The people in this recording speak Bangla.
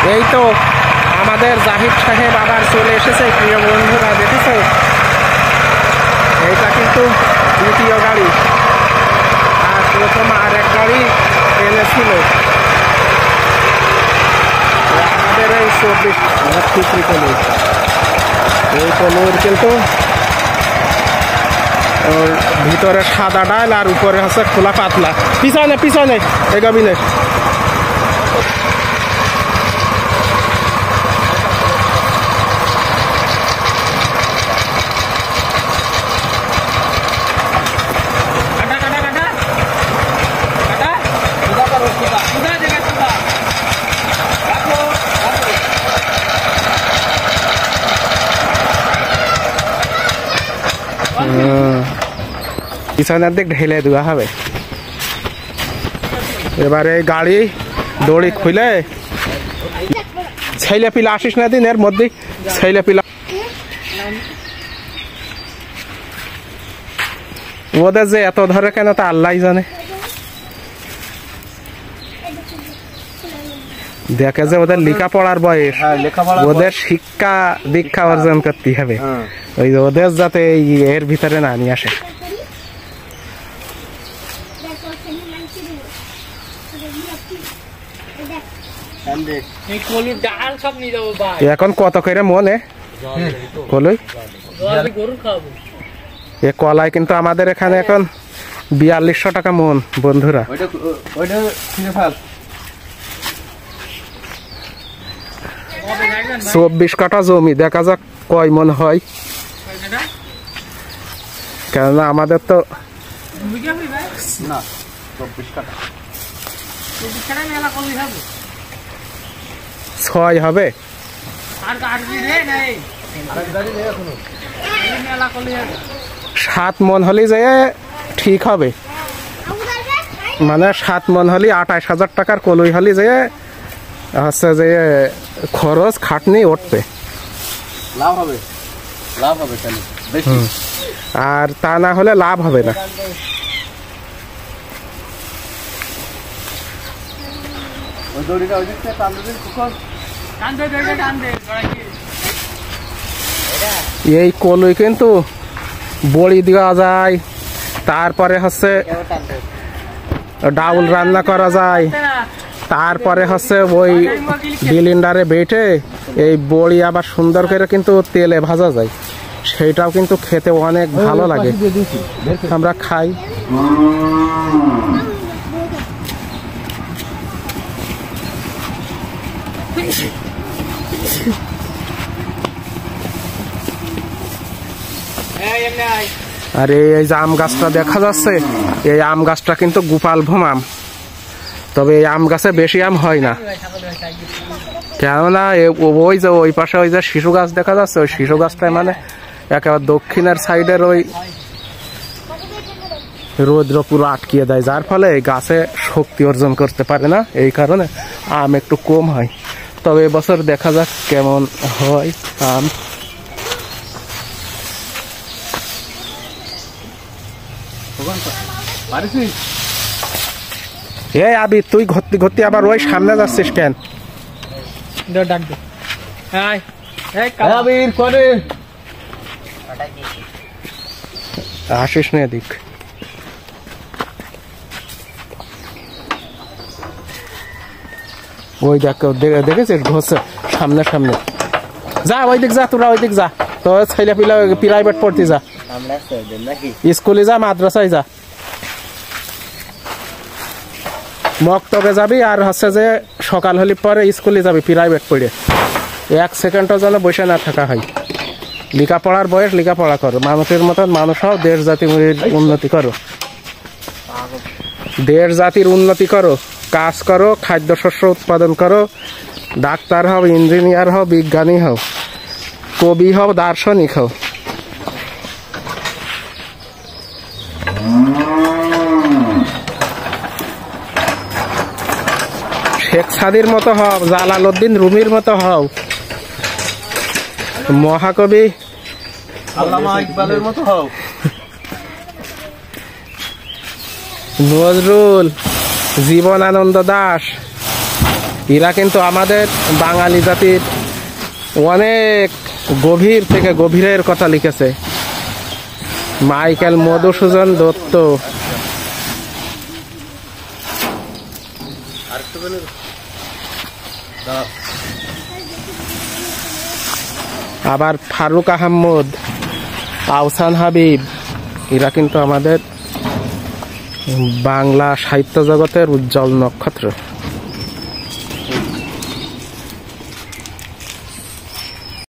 এই তো আমাদের জাহিদ সাহেব আবার চলে এসেছে প্রিয় বন্ধুরা, দেখেছো এইটা কিন্তু দ্বিতীয় গাড়ি, আর প্রথম আর এক গাড়ি এনেছিল আমাদের এই 24 ঠিকই কলুর। এই কলুর কিন্তু ওর ভিতরে সাদা ডাল আর উপরে হচ্ছে খোলা পাতলা। পিছনে পিছনে এই গাবিনে পিছনের দিক ঢেলে দেওয়া হবে। এবারে গাড়ি দড়ি খুলে ছেলে পিলা আসিস না দিন, এর মধ্যে ছেলে পিলা ওদের যে এত ধরে কেন তা আল্লাহ জানে। দেখে যে ওদের লেখাপড়ার বয়স, ওদের শিক্ষা দীক্ষা অর্জন করতে হবে, ওই ওদের যাতে এর ভিতরে না নিয়ে আসে। এখন কত করে মনে কলই? এ কলাই কিন্তু আমাদের এখানে এখন 4200 টাকা মন বন্ধুরা। 24 কাঠা জমি, দেখা যাক কয় মন হয়, কেননা আমাদের তো 6 হবে। 7 মন হলে যে ঠিক হবে, মানে 7 মন হলে 28,000 টাকার কলই হলে যে হচ্ছে যে খরচ খাটনি উঠবে, লাভ হবে, লাভ হবে বেশি, আর তা না হলে লাভ হবে না। এই কলই কিন্তু বড়ি দেওয়া যায়, তারপরে হচ্ছে ডাউল রান্না করা যায়, তারপরে হচ্ছে ওই সিলিন্ডারে বেটে এই বড়ি আবার সুন্দর করে কিন্তু তেলে ভাজা যায়, সেইটাও কিন্তু খেতে অনেক ভালো লাগে, আমরা খাই। আর এই যে আম গাছটা দেখা যাচ্ছে, এই আম গাছটা কিন্তু গোপাল ভোম আম, তবে এই আম গাছে বেশি আম হয় না, কেননা ওই যে ওই পাশে ওই যে শিশু গাছ দেখা যাচ্ছে, ওই শিশু গাছটায় মানে একেবারে দক্ষিণের সাইডের ওই রৌদ্র পুরো আটকিয়ে দেয়, যার ফলে এই গাছে শক্তি অর্জন করতে পারে না, এই কারণে আম একটু কম হয়। তবে এবছর দেখা যাক কেমন হয় আম। এই আবি তুই ঘুরতে ঘুরতে আবার ওই সামনে যাচ্ছিস কেন? আসিস না এদিক। ওই দেখেছিস ঘষে সামনে সামনে, যা ওই দিক যা, তোরা ওই দিক যা, তো ছেলে পিলা প্রাইভেট পড়তে যা, স্কুলে যা, মাদ্রাসায় যা, মক্তবে যাবি, আর হচ্ছে যে সকাল হলে পরে স্কুলে যাবি প্রাইভেট পড়ে, 1 সেকেন্ডও যেন বসে না থাকা হয়। লেখাপড়ার বয়স, লেখাপড়া করো, মানুষের মতন মানুষ হও, দেশ জাতির উন্নতি করো, দেশ জাতির উন্নতি করো, কাজ করো, খাদ্যশস্য উৎপাদন করো, ডাক্তার হও, ইঞ্জিনিয়ার হও, বিজ্ঞানী হও, কবি হও, দার্শনিক হও। শেখ সাদির মতো হও, জালালউদ্দিন রুমির মতো হও, মহাকবি আল্লামা ইকবালের মতো হও, নজরুল, জীবনানন্দ দাশ, এরা কিন্তু আমাদের বাঙালি জাতির অনেক গভীর থেকে গভীরের কথা লিখেছে। মাইকেল মধুসূদন দত্ত, আবার ফারুক আহমদ, আহসান হাবিব, এরা কিন্তু আমাদের বাংলা সাহিত্য জগতের উজ্জ্বল নক্ষত্র।